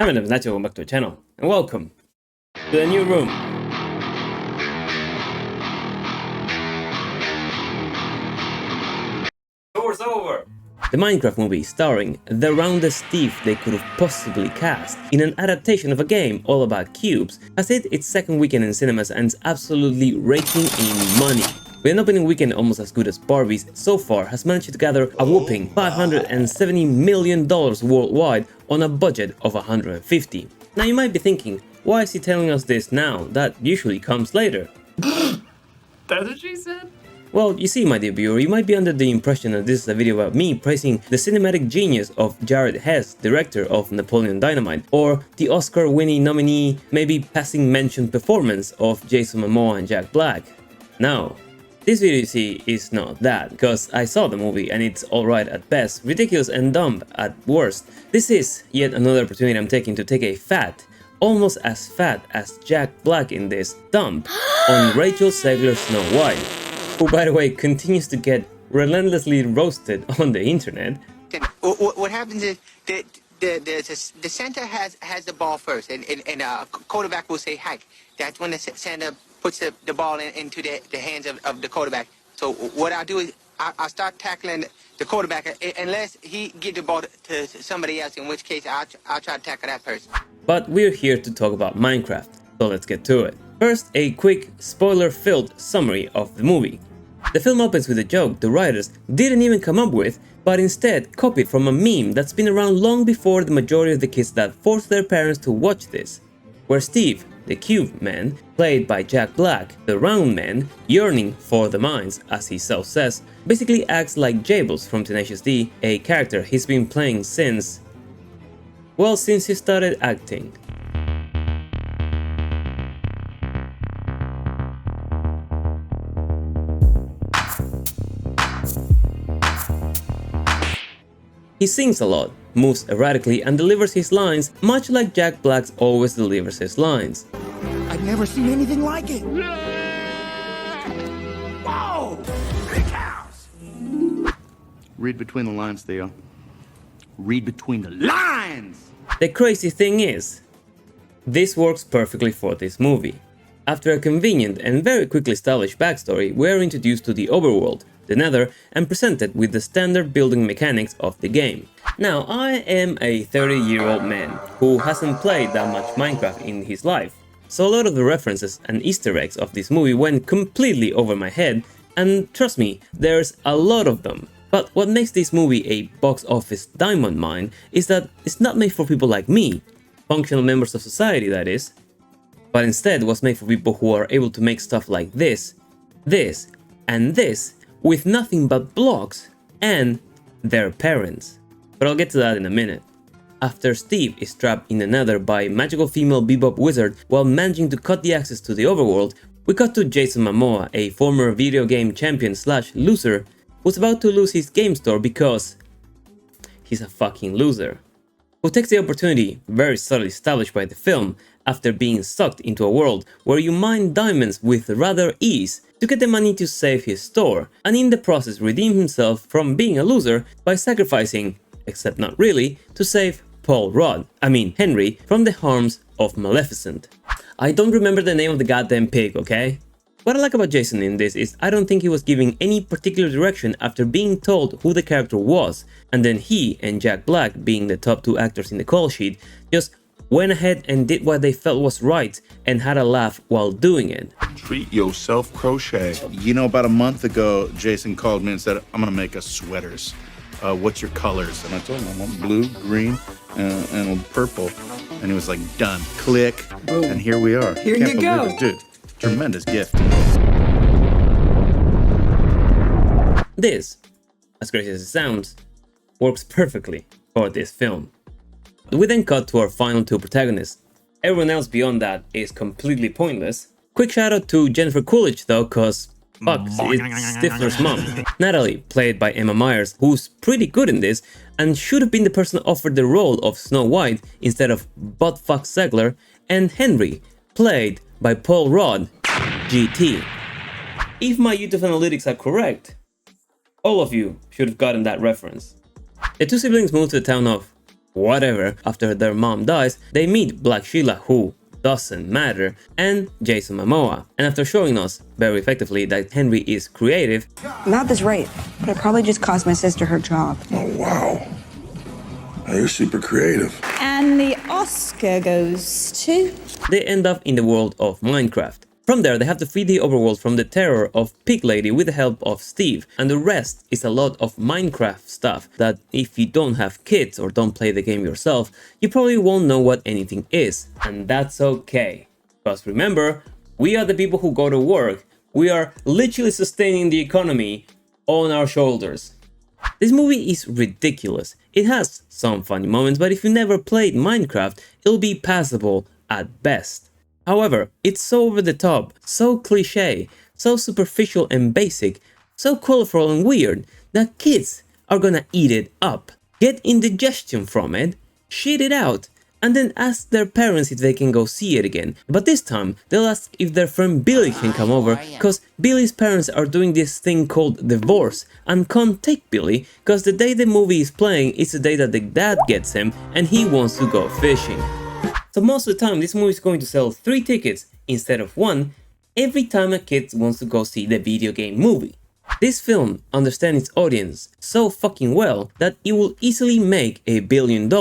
Hi, my name is Nacho, welcome back to the channel, and welcome to the new room. Door's over! The Minecraft movie starring the roundest thief they could have possibly cast in an adaptation of a game all about cubes has hit its second weekend in cinemas and is absolutely raking in money. With an opening weekend almost as good as Barbie's, so far has managed to gather a whopping $570 million worldwide on a budget of $150. Now you might be thinking, why is he telling us this now? That usually comes later. That's what she said? Well, you see, my dear viewer, you might be under the impression that this is a video about me praising the cinematic genius of Jared Hess, director of Napoleon Dynamite, or the Oscar-winning nominee, maybe passing mention performance of Jason Momoa and Jack Black. No. This video, you see, is not that, because I saw the movie and it's alright at best, ridiculous and dumb at worst. This is yet another opportunity I'm taking to take a fat, almost as fat as Jack Black in this, dump on Rachel Zegler's Snow White, who by the way continues to get relentlessly roasted on the internet. What happens is that the center has the ball first, and quarterback will say hike. That's when the center puts the ball into the hands of the quarterback. So what I'll do is I'll start tackling the quarterback unless he give the ball to somebody else, in which case I'll try to tackle that person. But we're here to talk about Minecraft, so let's get to it. First, a quick spoiler-filled summary of the movie. The film opens with a joke the writers didn't even come up with, but instead copied from a meme that's been around long before the majority of the kids that forced their parents to watch this, where Steve, the cube man, played by Jack Black, the round man, yearning for the mines, as he self-says, basically acts like Jables from Tenacious D, a character he's been playing since he started acting. He sings a lot, moves erratically, and delivers his lines much like Jack Black always delivers his lines. I've never seen anything like it. Whoa! Big house! Read between the lines, Theo. Read between the lines! The crazy thing is, this works perfectly for this movie. After a convenient and very quickly established backstory, we are introduced to the overworld, the Nether, and presented with the standard building mechanics of the game. Now, I am a 30-year-old man who hasn't played that much Minecraft in his life, so a lot of the references and Easter eggs of this movie went completely over my head, and trust me, there's a lot of them. But what makes this movie a box office diamond mine is that it's not made for people like me, functional members of society that is, but instead was made for people who are able to make stuff like this, and this, with nothing but blocks and their parents. But I'll get to that in a minute. After Steve is trapped in the Nether by a magical female bebop wizard while managing to cut the access to the overworld, we cut to Jason Momoa, a former video game champion / loser, who's about to lose his game store because he's a fucking loser, who takes the opportunity, very subtly established by the film, after being sucked into a world where you mine diamonds with rather ease to get the money to save his store, and in the process redeem himself from being a loser by sacrificing, except not really, to save Henry, from the harms of Maleficent. I don't remember the name of the goddamn pig, okay? What I like about Jason in this is I don't think he was giving any particular direction after being told who the character was, and then he and Jack Black, being the top two actors in the call sheet, just went ahead and did what they felt was right and had a laugh while doing it. Treat yourself, Crochet. You know, about a month ago, Jason called me and said, I'm gonna make us sweaters. What's your colors? And I told him I want blue, green, and purple. And he was like, done. Click. Boom. And here we are. Here you go. It. Dude, tremendous gift. This, as crazy as it sounds, works perfectly for this film. We then cut to our final two protagonists. Everyone else beyond that is completely pointless. Quick shout out to Jennifer Coolidge though, cause fuck, it's Stifler's mom. Natalie, played by Emma Myers, who's pretty good in this and should have been the person offered the role of Snow White instead of buttfuck Zegler, and Henry, played by Paul Rudd, GT. If my YouTube analytics are correct, all of you should have gotten that reference. The two siblings moved to the town of whatever. After their mom dies, they meet Black Sheila, who doesn't matter, and Jason Momoa. And after showing us very effectively that Henry is creative, Math is right, but it probably just cost my sister her job. Oh, wow. Now you're super creative. And the Oscar goes to... they end up in the world of Minecraft. From there, they have to flee the overworld from the terror of Pig Lady with the help of Steve, and the rest is a lot of Minecraft stuff that if you don't have kids or don't play the game yourself, you probably won't know what anything is, and that's okay. Because remember, we are the people who go to work, we are literally sustaining the economy on our shoulders. This movie is ridiculous. It has some funny moments, but if you never played Minecraft, it'll be passable at best. However, it's so over the top, so cliche, so superficial and basic, so colorful and weird that kids are gonna eat it up, get indigestion from it, shit it out, and then ask their parents if they can go see it again. But this time, they'll ask if their friend Billy can come over, cause Billy's parents are doing this thing called divorce and can't take Billy, cause the day the movie is playing is the day that the dad gets him and he wants to go fishing. So most of the time, this movie is going to sell 3 tickets instead of 1 every time a kid wants to go see the video game movie. This film understands its audience so fucking well that it will easily make $1 billion.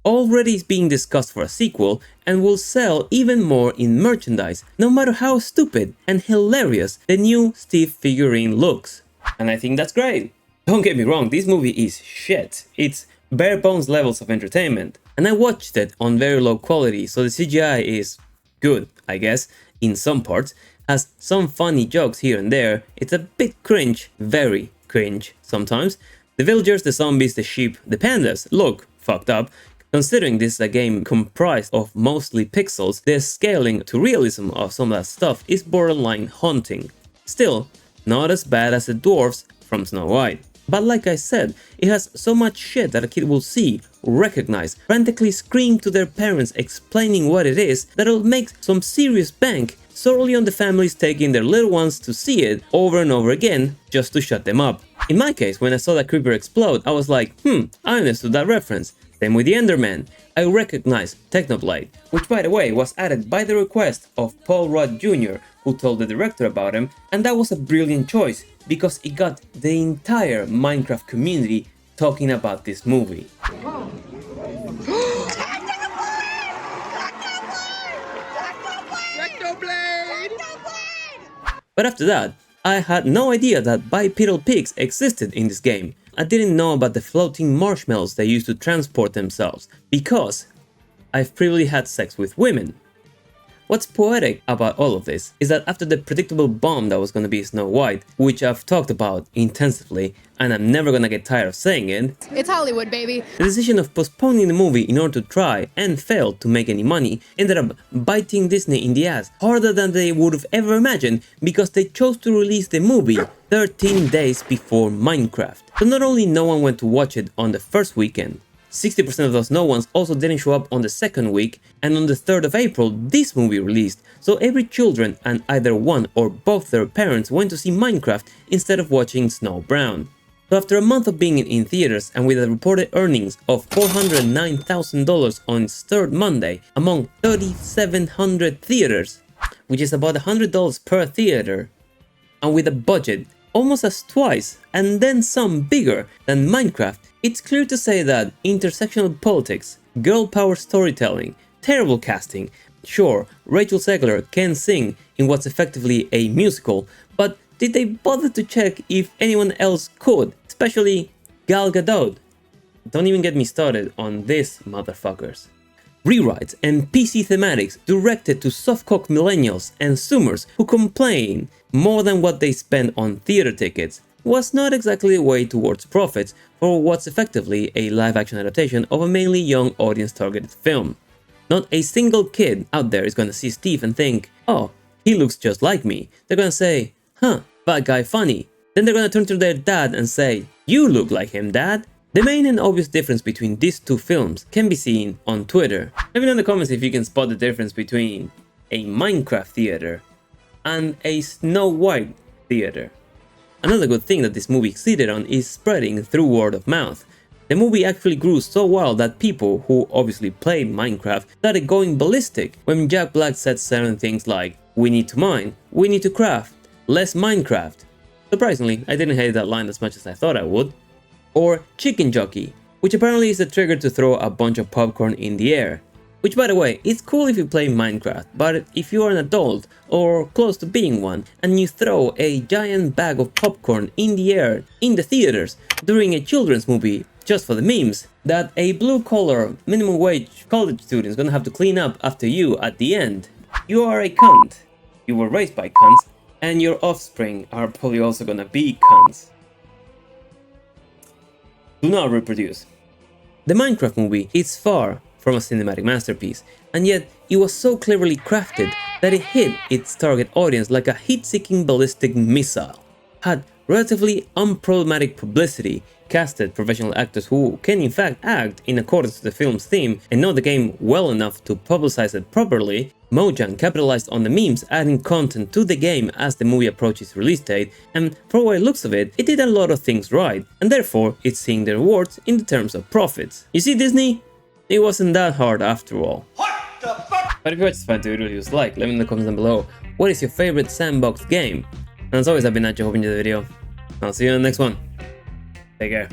Already is being discussed for a sequel and will sell even more in merchandise, no matter how stupid and hilarious the new Steve figurine looks. And I think that's great. Don't get me wrong, this movie is shit. It's bare bones levels of entertainment. And I watched it on very low quality, so the CGI is good, I guess, in some parts. Has some funny jokes here and there. It's a bit cringe, very cringe sometimes. The villagers, the zombies, the sheep, the pandas look fucked up. Considering this is a game comprised of mostly pixels, the scaling to realism of some of that stuff is borderline haunting. Still, not as bad as the dwarfs from Snow White. But like I said, it has so much shit that a kid will see, recognize, frantically scream to their parents explaining what it is, that it'll make some serious bank solely on the families taking their little ones to see it over and over again just to shut them up. In my case, when I saw that creeper explode, I was like, I understood that reference. Same with the Enderman. I recognized Technoblade, which by the way was added by the request of Paul Rudd Jr., who told the director about him, and that was a brilliant choice because it got the entire Minecraft community talking about this movie. But after that, I had no idea that bipedal pigs existed in this game. I didn't know about the floating marshmallows they used to transport themselves, because I've previously had sex with women. What's poetic about all of this is that after the predictable bomb that was gonna be Snow White, which I've talked about intensively, and I'm never gonna get tired of saying it, it's Hollywood, baby. The decision of postponing the movie in order to try and fail to make any money ended up biting Disney in the ass harder than they would have ever imagined, because they chose to release the movie 13 days before Minecraft. So not only no one went to watch it on the first weekend, 60% of those no ones also didn't show up on the second week, and on the 3rd of April this movie released, so every children and either one or both their parents went to see Minecraft instead of watching Snow Brown. So after a month of being in theaters and with a reported earnings of $409,000 on its 3rd Monday among 3,700 theaters, which is about $100 per theater, and with a budget almost as twice and then some bigger than Minecraft, it's clear to say that intersectional politics, girl power storytelling, terrible casting, sure, Rachel Zegler can sing in what's effectively a musical, but did they bother to check if anyone else could, especially Gal Gadot? Don't even get me started on this motherfuckers. Rewrites and PC thematics directed to softcock millennials and zoomers who complain more than what they spend on theater tickets was not exactly a way towards profits for what's effectively a live-action adaptation of a mainly young audience-targeted film. Not a single kid out there is gonna see Steve and think, oh, he looks just like me. They're gonna say, huh, that guy funny. Then they're gonna turn to their dad and say, you look like him, dad. The main and obvious difference between these two films can be seen on Twitter. Let me know in the comments if you can spot the difference between a Minecraft theater and a Snow White theater. Another good thing that this movie succeeded on is spreading through word of mouth. The movie actually grew so wild that people who obviously played Minecraft started going ballistic when Jack Black said certain things like, "We need to mine, we need to craft, less Minecraft." Surprisingly, I didn't hate that line as much as I thought I would. Or chicken jockey, which apparently is a trigger to throw a bunch of popcorn in the air. Which, by the way, it's cool if you play Minecraft, but if you are an adult or close to being one and you throw a giant bag of popcorn in the air in the theaters during a children's movie just for the memes, that a blue-collar minimum wage college student is gonna have to clean up after you at the end, you are a cunt. You were raised by cunts, and your offspring are probably also gonna be cunts. Do not reproduce. The Minecraft movie is far from a cinematic masterpiece, and yet it was so cleverly crafted that it hit its target audience like a heat-seeking ballistic missile. Had relatively unproblematic publicity, casted professional actors who can in fact act in accordance to the film's theme and know the game well enough to publicize it properly. Mojang capitalized on the memes, adding content to the game as the movie approached its release date, and for what it looks of it, it did a lot of things right, and therefore it's seeing the rewards in the terms of profits. You see, Disney? It wasn't that hard after all. What the fuck? But if you watched this video, leave a like, let me know in the comments down below, what is your favorite sandbox game? And as always, I've been Nacho, hoping you enjoyed the video. I'll see you in the next one. Take care.